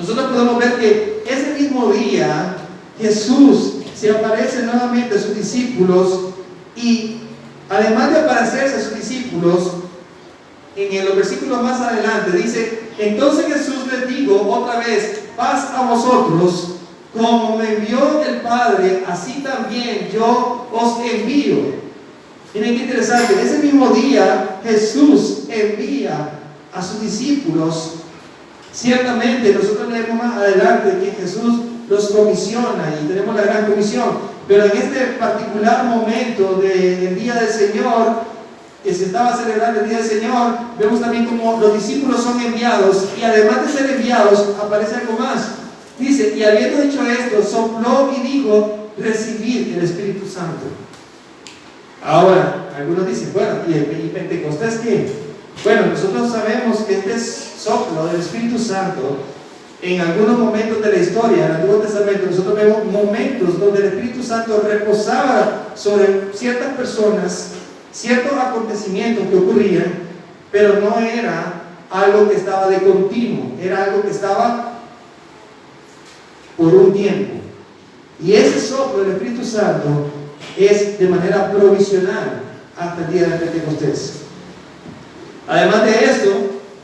Nosotros podemos ver que ese mismo día Jesús se aparece nuevamente a sus discípulos, y además de aparecerse a sus discípulos, en los versículos más adelante dice: entonces Jesús les dijo otra vez: paz a vosotros, como me envió el Padre, así también yo os envío. Miren qué interesante, ese mismo día Jesús envía a sus discípulos. Ciertamente nosotros leemos más adelante que Jesús los comisiona y tenemos la gran comisión, pero en este particular momento del día del Señor, que se estaba celebrando el día del Señor, vemos también como los discípulos son enviados, y además de ser enviados aparece algo más. Dice: y habiendo dicho esto, sopló y dijo: recibid el Espíritu Santo. Ahora, algunos dicen: bueno, ¿y Pentecostés qué? Bueno, nosotros sabemos que este soplo del Espíritu Santo, en algunos momentos de la historia, en el Antiguo Testamento, nosotros vemos momentos donde el Espíritu Santo reposaba sobre ciertas personas, ciertos acontecimientos que ocurrían, pero no era algo que estaba de continuo, era algo que estaba por un tiempo. Y ese soplo del Espíritu Santo es de manera provisional hasta el día de Pentecostés. Además de esto,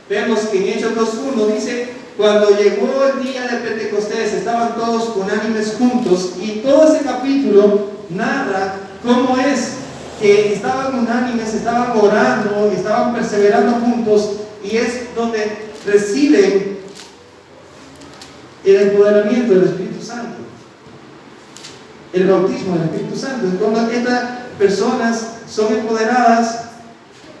vemos que en Hechos 2:1 dice: cuando llegó el día de Pentecostés, estaban todos unánimes juntos, y todo ese capítulo narra cómo es que estaban unánimes, estaban orando, estaban perseverando juntos, y es donde reciben el empoderamiento del Espíritu Santo, el bautismo del Espíritu Santo. Cuando estas personas son empoderadas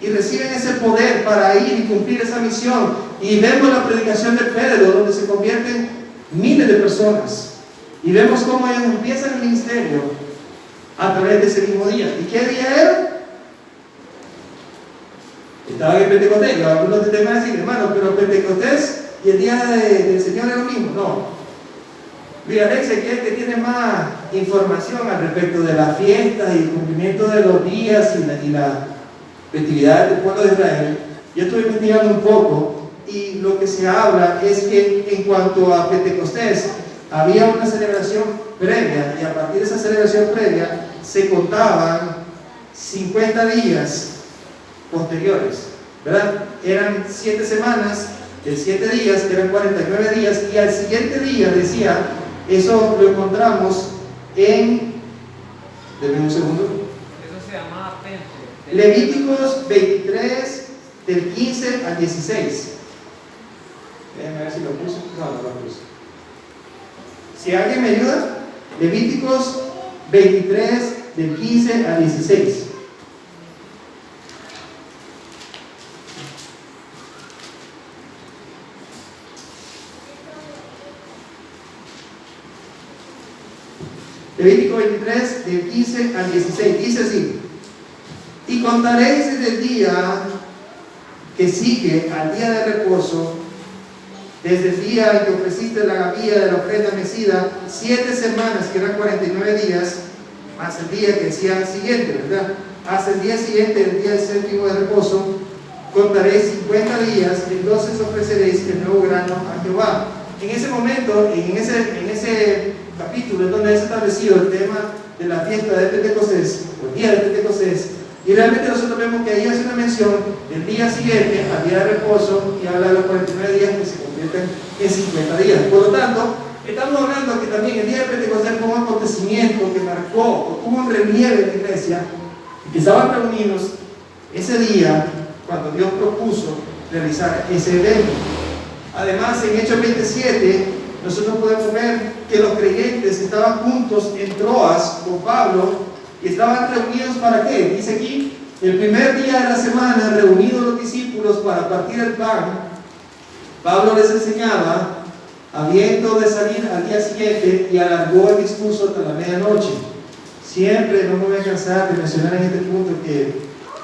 y reciben ese poder para ir y cumplir esa misión, y vemos la predicación de Pedro, donde se convierten miles de personas, y vemos cómo ellos empiezan el ministerio a través de ese mismo día. ¿Y qué día era? Estaba en Pentecostés. Y algunos te van a decir: hermano, pero Pentecostés y el día del Señor es lo mismo. No. Mira, Alexia, que es que tiene más información al respecto de las fiestas y el cumplimiento de los días y la festividades del pueblo de Israel. Yo estuve investigando un poco, y lo que se habla es que en cuanto a Pentecostés, había una celebración previa, y a partir de esa celebración previa se contaban 50 días posteriores, ¿verdad? Eran 7 semanas, de 7 días, que eran 49 días, y al siguiente día decía, eso lo encontramos en, denme un segundo, Eso se llamaba Pente. Levíticos 23, del 15 al 16. Déjenme ver si lo puse. No, no lo puse. Si alguien me ayuda, Levíticos 23, del 15 al 16. Levítico 23, del 15 al 16. Dice así: y contaréis desde el día que sigue al día de reposo desde el día en que ofreciste la gavilla de la ofrenda mecida, 7 semanas, que eran 49 días, más el día que decía siguiente, ¿verdad? Hasta el día siguiente, el día del séptimo de reposo, contaréis 50 días, entonces ofreceréis el nuevo grano a Jehová. En ese momento, en ese capítulo, es donde es establecido el tema de la fiesta de Pentecostés, o el día de Pentecostés, y realmente nosotros vemos que ahí hace una mención del día siguiente al día de reposo y habla de los 49 días que se convierten en 50 días. Por lo tanto, estamos hablando que también el día de Pentecostés fue un acontecimiento que marcó, tuvo un relieve en la iglesia, que estaban reunidos ese día cuando Dios propuso realizar ese evento. Además, en Hechos 27, nosotros podemos ver que los creyentes estaban juntos en Troas con Pablo y estaban reunidos ¿para qué? Dice aquí, el primer día de la semana, reunidos los discípulos para partir el pan, Pablo les enseñaba, habiendo de salir al día siguiente, y alargó el discurso hasta la medianoche. Siempre no me voy a cansar de mencionar en este punto que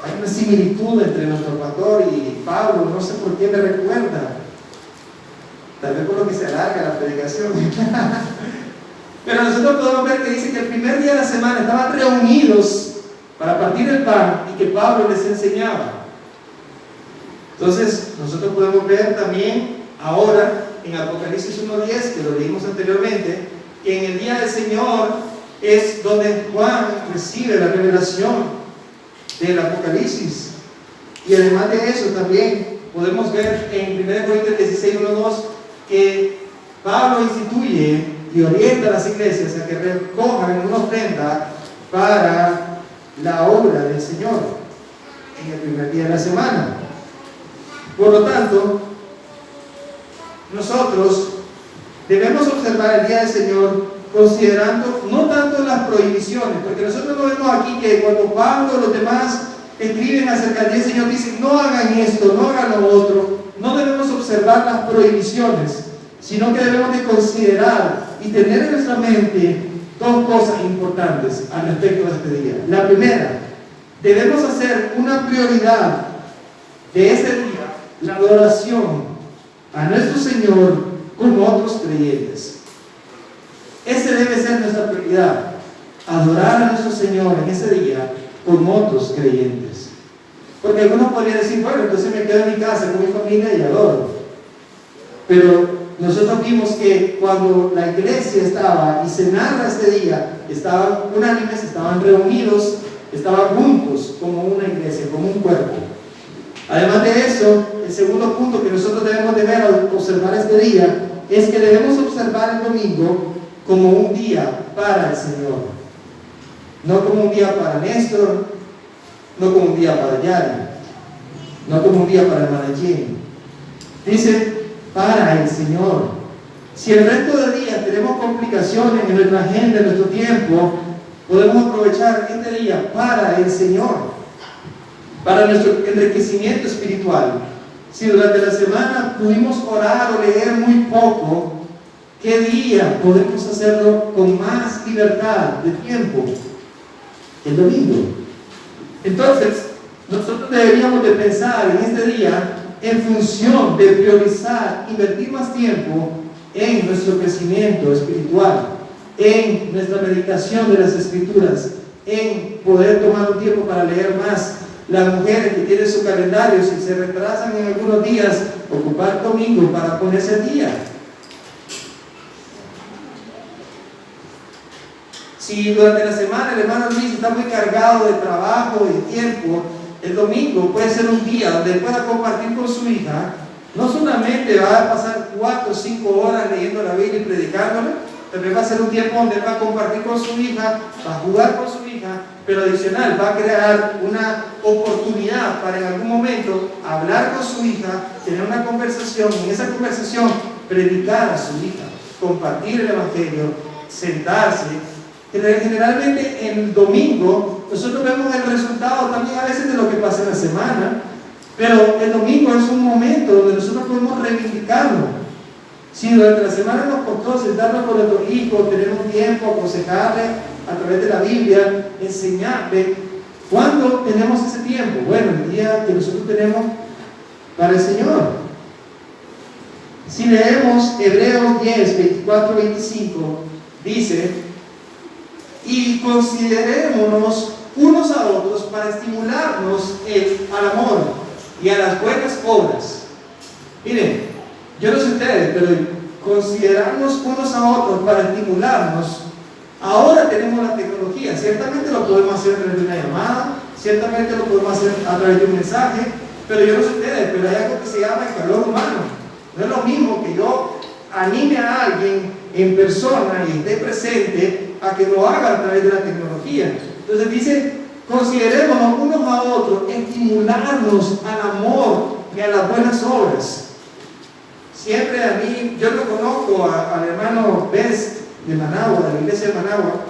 hay una similitud entre nuestro pastor y Pablo, no sé por qué me recuerda, tal vez por lo que se alarga la predicación. Pero nosotros podemos ver que dice que el primer día de la semana estaban reunidos para partir el pan y que Pablo les enseñaba. Entonces, nosotros podemos ver también ahora en Apocalipsis 1:10, que lo leímos anteriormente, que en el día del Señor es donde Juan recibe la revelación del Apocalipsis. Y además de eso también podemos ver en 1 Corintios 16:1-2 que Pablo instituye y orienta a las iglesias a que recojan una ofrenda para la obra del Señor en el primer día de la semana. Por lo tanto, nosotros debemos observar el día del Señor considerando no tanto las prohibiciones, porque nosotros no vemos aquí que cuando Pablo y los demás escriben acerca del día del Señor, dicen no hagan esto, no hagan lo otro. No debemos observar las prohibiciones, sino que debemos de considerar y tener en nuestra mente dos cosas importantes al respecto de este día. La primera, debemos hacer una prioridad de este día la adoración a nuestro Señor con otros creyentes. Ese debe ser nuestra prioridad, adorar a nuestro Señor en ese día con otros creyentes. Porque algunos podrían decir, bueno, entonces me quedo en mi casa con mi familia y adoro. Pero nosotros vimos que cuando la iglesia estaba, y se narra este día, estaban unánimes, estaban reunidos, estaban juntos como una iglesia, como un cuerpo. Además de eso, el segundo punto que nosotros debemos de ver al observar este día es que debemos observar el domingo como un día para el Señor, no como un día para Néstor, no como un día para Yari, no como un día para el Manachín. Dice para el Señor. Si el resto de días tenemos complicaciones en nuestra agenda, en nuestro tiempo, podemos aprovechar este día para el Señor, para nuestro enriquecimiento espiritual. Si durante la semana pudimos orar o leer muy poco, ¿qué día podemos hacerlo con más libertad de tiempo? El domingo. Entonces, nosotros deberíamos de pensar en este día en función de priorizar, invertir más tiempo en nuestro crecimiento espiritual, en nuestra meditación de las Escrituras, en poder tomar un tiempo para leer más. Las mujeres que tienen su calendario, si se retrasan en algunos días, ocupar domingo para ponerse al día. Si durante la semana el hermano Luis está muy cargado de trabajo y de tiempo, el domingo puede ser un día donde pueda compartir con su hija. No solamente va a pasar 4 o 5 horas leyendo la Biblia y predicándole, también va a ser un tiempo donde va a compartir con su hija, va a jugar con su hija, pero adicional va a crear una oportunidad para en algún momento hablar con su hija, tener una conversación, y en esa conversación predicar a su hija, compartir el Evangelio, sentarse. Generalmente el domingo nosotros vemos el resultado también a veces de lo que pasa en la semana, pero el domingo es un momento donde nosotros podemos reivindicarlo. Si durante la semana nos costó sentarnos con nuestros hijos, tener un tiempo, aconsejarle a través de la Biblia, enseñarle, ¿cuándo tenemos ese tiempo? Bueno, el día que nosotros tenemos para el Señor. Si leemos Hebreos 10, 24, 25, dice: y considerémonos unos a otros para estimularnos al amor y a las buenas obras. Miren, yo no sé ustedes, pero considerarnos unos a otros para estimularnos. Ahora tenemos la tecnología, ciertamente lo podemos hacer a través de una llamada, ciertamente lo podemos hacer a través de un mensaje, pero yo no sé ustedes, pero hay algo que se llama el calor humano. No es lo mismo que yo anime a alguien en persona y esté presente a que lo haga a través de la tecnología. Entonces dice: considerémonos unos a otros, estimularnos al amor y a las buenas obras. Siempre a mí, yo no conozco al hermano Bess de Managua, de la iglesia de Managua,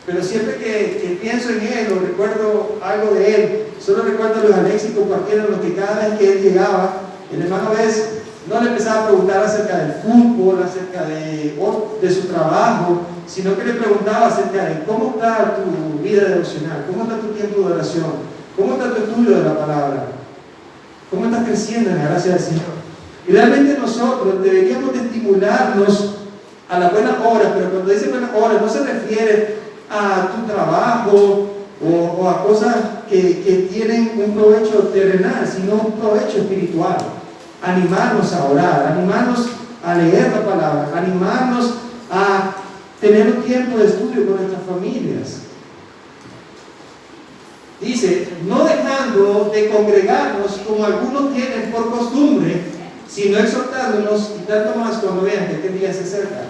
pero siempre que pienso en él o recuerdo algo de él, solo recuerdo a los Alexis compartieron lo que cada vez que él llegaba, el hermano Bess no le empezaba a preguntar acerca del fútbol, acerca de su trabajo, sino que le preguntaba acerca de cómo está tu vida devocional, cómo está tu tiempo de oración, cómo está tu estudio de la palabra, cómo estás creciendo en la gracia del Señor. Y realmente nosotros deberíamos de estimularnos a las buenas obras, pero cuando dice buenas obras no se refiere a tu trabajo o a cosas que tienen un provecho terrenal, sino un provecho espiritual. Animarnos a orar, animarnos a leer la palabra, animarnos a tener un tiempo de estudio con nuestras familias. Dice: no dejando de congregarnos como algunos tienen por costumbre, sino exhortándonos, y tanto más cuando vean que aquel día se acerca.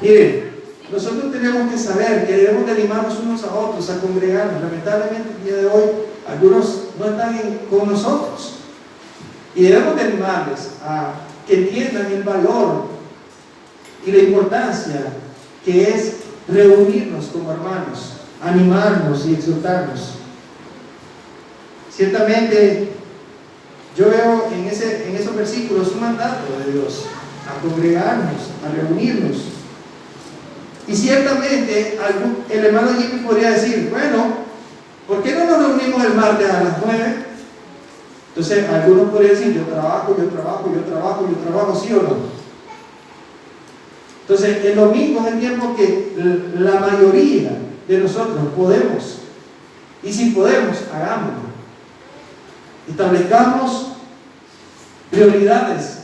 Miren, nosotros tenemos que saber que debemos de animarnos unos a otros, a congregarnos. Lamentablemente el día de hoy algunos no están con nosotros. Y debemos de animarles a que entiendan el valor y la importancia que es reunirnos como hermanos, animarnos y exhortarnos. Ciertamente, yo veo en esos versículos un mandato de Dios a congregarnos, a reunirnos. Y ciertamente el hermano Jimmy podría decir: bueno, ¿por qué no nos reunimos el martes a las 9? Entonces algunos podrían decir: yo trabajo, ¿sí o no? Entonces el domingo es el tiempo que la mayoría de nosotros podemos, y si podemos, hagámoslo. Establezcamos prioridades.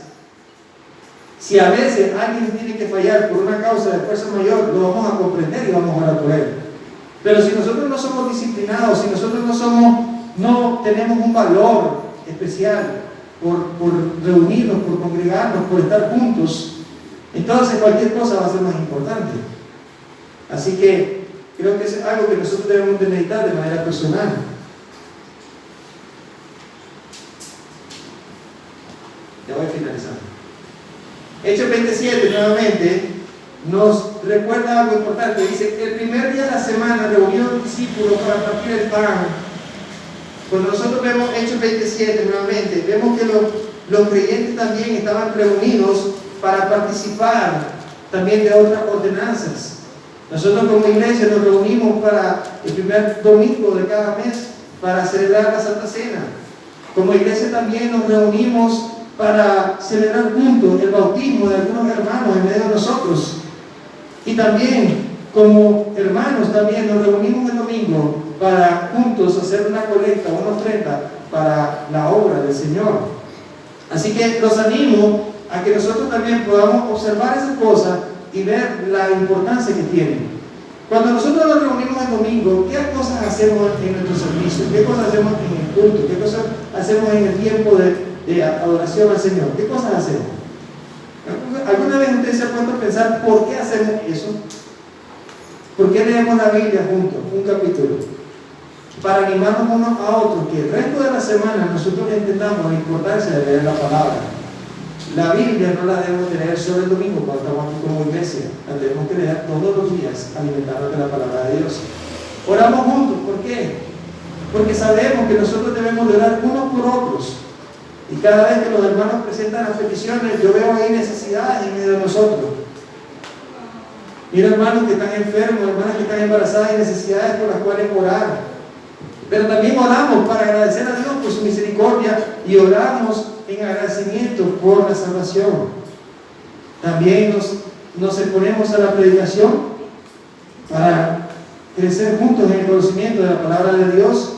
Si a veces alguien tiene que fallar por una causa de fuerza mayor, lo vamos a comprender y vamos a orar por él. Pero si nosotros no somos disciplinados, si nosotros no tenemos un valor especial por reunirnos, por congregarnos, por estar juntos, entonces cualquier cosa va a ser más importante. Así que creo que es algo que nosotros debemos de meditar de manera personal. Ya voy finalizando. Hechos 27 nuevamente nos recuerda algo importante. Dice: el primer día de la semana reunió los discípulos para partir el pan. Cuando nosotros vemos Hechos 27 nuevamente, vemos que los creyentes también estaban reunidos para participar también de otras ordenanzas. Nosotros como iglesia nos reunimos para el primer domingo de cada mes para celebrar la Santa Cena. Como iglesia también nos reunimos para celebrar juntos el bautismo de algunos hermanos en medio de nosotros. Y también como hermanos también nos reunimos el domingo para juntos hacer una colecta, una ofrenda para la obra del Señor. Así que los animo a que nosotros también podamos observar esas cosas y ver la importancia que tienen. Cuando nosotros nos reunimos el domingo, ¿qué cosas hacemos en nuestro servicio? ¿Qué cosas hacemos en el culto? ¿Qué cosas hacemos en el tiempo de adoración al Señor? ¿Qué cosas hacemos? ¿Alguna vez ustedes se han puesto a pensar por qué hacemos eso? ¿Por qué leemos la Biblia juntos, un capítulo? Para animarnos unos a otros, que el resto de la semana nosotros entendamos la importancia de leer la palabra. La Biblia no la debemos de leer solo el domingo cuando estamos aquí como iglesia, la tenemos que leer todos los días, alimentarnos de la palabra de Dios. Oramos juntos, ¿por qué? Porque sabemos que nosotros debemos de orar unos por otros. Y cada vez que los hermanos presentan las peticiones, yo veo ahí necesidades en medio de nosotros. Mira hermanos que están enfermos, hermanas que están embarazadas y necesidades por las cuales orar. Pero también oramos para agradecer a Dios por su misericordia y oramos en agradecimiento por la salvación. También nos exponemos a la predicación para crecer juntos en el conocimiento de la palabra de Dios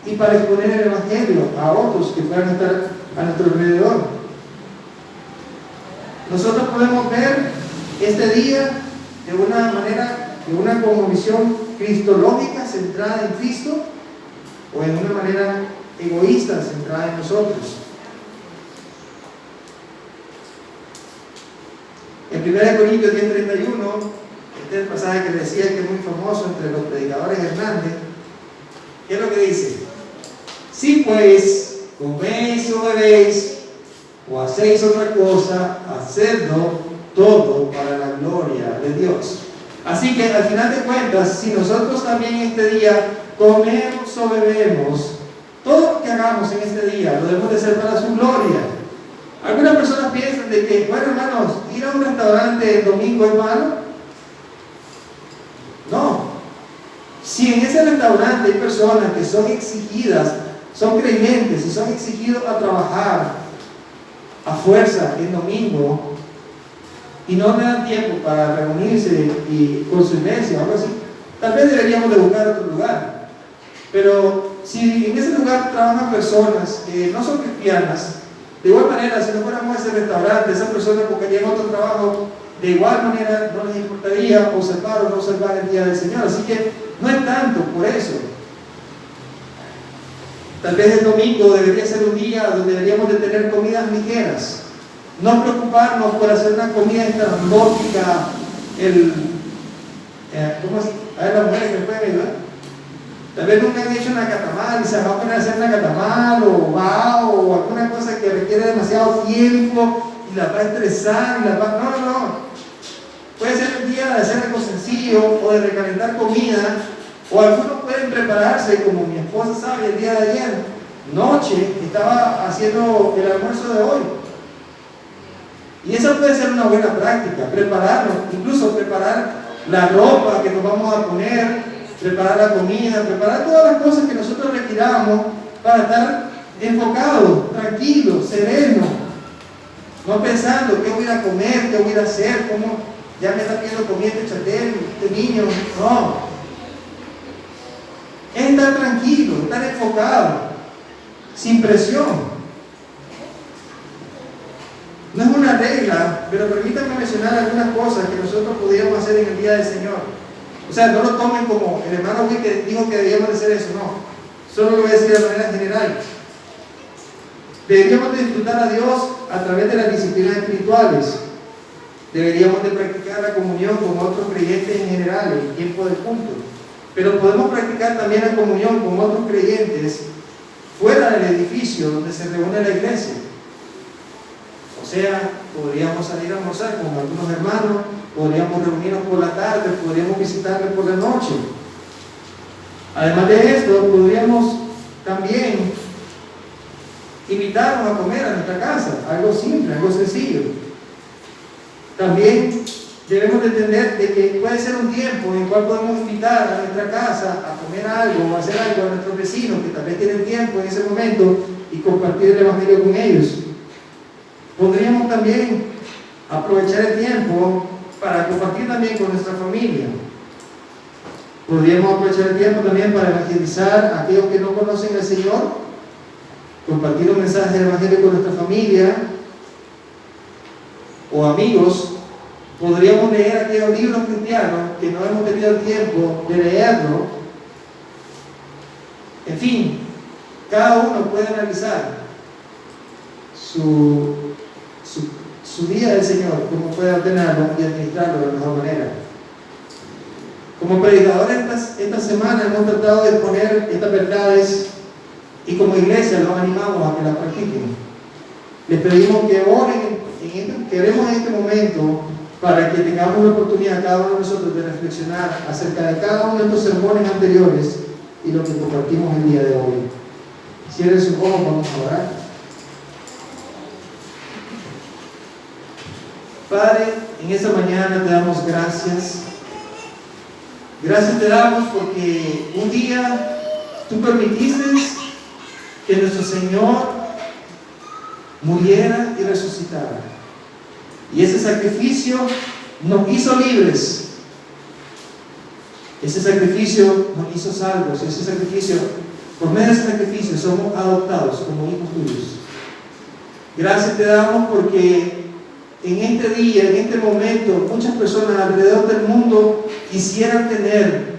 y para exponer el Evangelio a otros que puedan estar a nuestro alrededor. Nosotros podemos ver este día de una manera, de una cosmovisión cristológica centrada en Cristo, o en una manera egoísta centrada en nosotros. En 1 Corintios 10:31, este es el pasaje que decía que es muy famoso entre los predicadores Hernández. ¿Qué es lo que dice? Si pues coméis o bebéis o hacéis otra cosa, hacedlo todo para la gloria de Dios. Así que al final de cuentas, si nosotros también este día comemos o bebemos, todo lo que hagamos en este día lo debemos de hacer para su gloria. Algunas personas piensan de que, bueno, hermanos, ir a un restaurante el domingo es malo. No. Si en ese restaurante hay personas que son exigidas, son creyentes y son exigidos a trabajar a fuerza el domingo y no le dan tiempo para reunirse y con su iglesia o algo así, tal vez deberíamos de buscar otro lugar. Pero si en ese lugar trabajan personas que no son cristianas, de igual manera, si no fuéramos a ese restaurante, esas personas buscarían otro trabajo, de igual manera no les importaría observar o no observar el día del Señor. Así que no es tanto por eso. Tal vez el domingo debería ser un día donde deberíamos de tener comidas ligeras, no preocuparnos por hacer una comida estrambótica. ¿Cómo así? A ver, las mujeres me pueden ayudar. Tal vez nunca han hecho una catamal y se van a poner a hacer una catamal o alguna cosa que requiere demasiado tiempo y la va a estresar y la va... No. Puede ser un día de hacer algo sencillo o de recalentar comida, o algunos pueden prepararse, como mi esposa sabe, el día de ayer noche estaba haciendo el almuerzo de hoy. Y esa puede ser una buena práctica, prepararnos, incluso preparar la ropa que nos vamos a poner, preparar la comida, preparar todas las cosas que nosotros requiramos para estar enfocados, tranquilos, serenos, no pensando qué voy a ir a comer, qué voy a ir a hacer, cómo ya me está pidiendo comida este chatel, este niño. No. Es estar tranquilo, estar enfocado, sin presión. No es una regla, pero permítanme mencionar algunas cosas que nosotros podríamos hacer en el día del Señor. O sea, no lo tomen como el hermano Wick que dijo que debíamos de hacer eso, no. Solo lo voy a decir de manera general. Deberíamos de disfrutar a Dios a través de las disciplinas espirituales. Deberíamos de practicar la comunión con otros creyentes en general en el tiempo del culto. Pero podemos practicar también la comunión con otros creyentes fuera del edificio donde se reúne la iglesia. O sea, podríamos salir a almorzar con algunos hermanos, podríamos reunirnos por la tarde, podríamos visitarles por la noche. Además de esto, podríamos también invitarnos a comer a nuestra casa, algo simple, algo sencillo. También debemos de entender de que puede ser un tiempo en el cual podemos invitar a nuestra casa a comer algo o a hacer algo a nuestros vecinos que tal vez tienen tiempo en ese momento y compartir el Evangelio con ellos. Podríamos también aprovechar el tiempo para compartir también con nuestra familia. Podríamos aprovechar el tiempo también para evangelizar a aquellos que no conocen al Señor, compartir un mensaje del Evangelio con nuestra familia o amigos. Podríamos leer aquellos libros cristianos que no hemos tenido el tiempo de leerlo. En fin, cada uno puede analizar su día del Señor, cómo puede ordenarlo y administrarlo de la mejor manera. Como predicadores esta semana hemos tratado de exponer estas verdades y como iglesia los animamos a que las practiquen. Les pedimos que oren, queremos en este momento para que tengamos la oportunidad cada uno de nosotros de reflexionar acerca de cada uno de estos sermones anteriores y lo que compartimos el día de hoy. Cierren sus ojos, vamos a orar. Padre, en esta mañana te damos gracias. Gracias te damos porque un día tú permitiste que nuestro Señor muriera y resucitara. Y ese sacrificio nos hizo libres. Ese sacrificio nos hizo salvos. Ese sacrificio, por medio de ese sacrificio, somos adoptados como hijos tuyos. Gracias te damos porque en este día, en este momento, muchas personas alrededor del mundo quisieran tener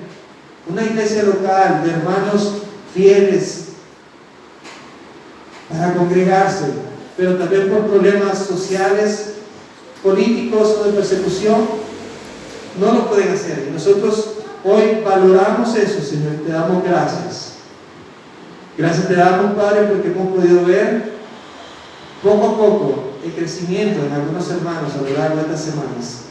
una iglesia local de hermanos fieles para congregarse, pero también por problemas sociales, políticos o de persecución, no lo pueden hacer. Y nosotros hoy valoramos eso, Señor, y te damos gracias. Gracias te damos, Padre, porque hemos podido ver poco a poco el crecimiento en algunos hermanos a lo largo de estas semanas.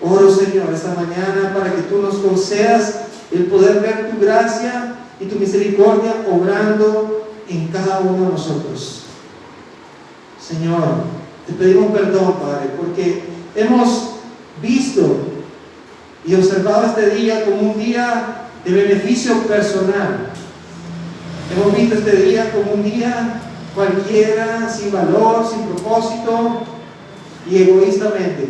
Oro, Señor, esta mañana para que tú nos concedas el poder ver tu gracia y tu misericordia obrando en cada uno de nosotros. Señor, te pedimos perdón, Padre, porque hemos visto y observado este día como un día de beneficio personal. Hemos visto este día como un día cualquiera, sin valor, sin propósito y egoístamente.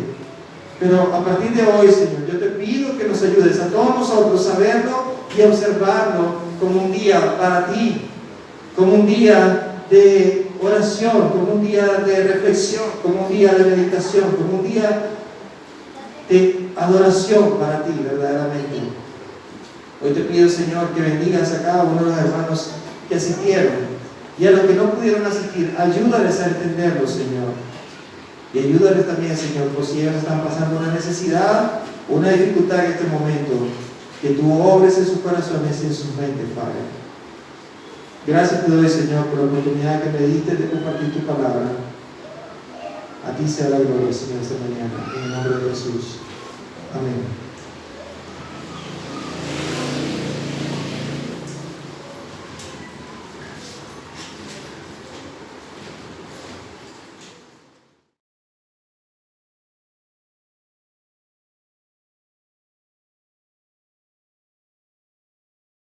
Pero a partir de hoy, Señor, yo te pido que nos ayudes a todos nosotros a verlo y a observarlo como un día para ti, como un día de oración, como un día de reflexión, como un día de meditación, como un día de adoración para ti, verdaderamente. Hoy te pido, Señor, que bendigas a cada uno de los hermanos que asistieron y a los que no pudieron asistir, ayúdales a entenderlo, Señor. Y ayúdales también, Señor, por si ellos están pasando una necesidad, una dificultad en este momento, que tú obres en sus corazones y en sus mentes, Padre. Gracias te doy, Señor, por la oportunidad que me diste de compartir tu palabra. A ti sea la gloria, Señor, esta mañana. En el nombre de Jesús. Amén.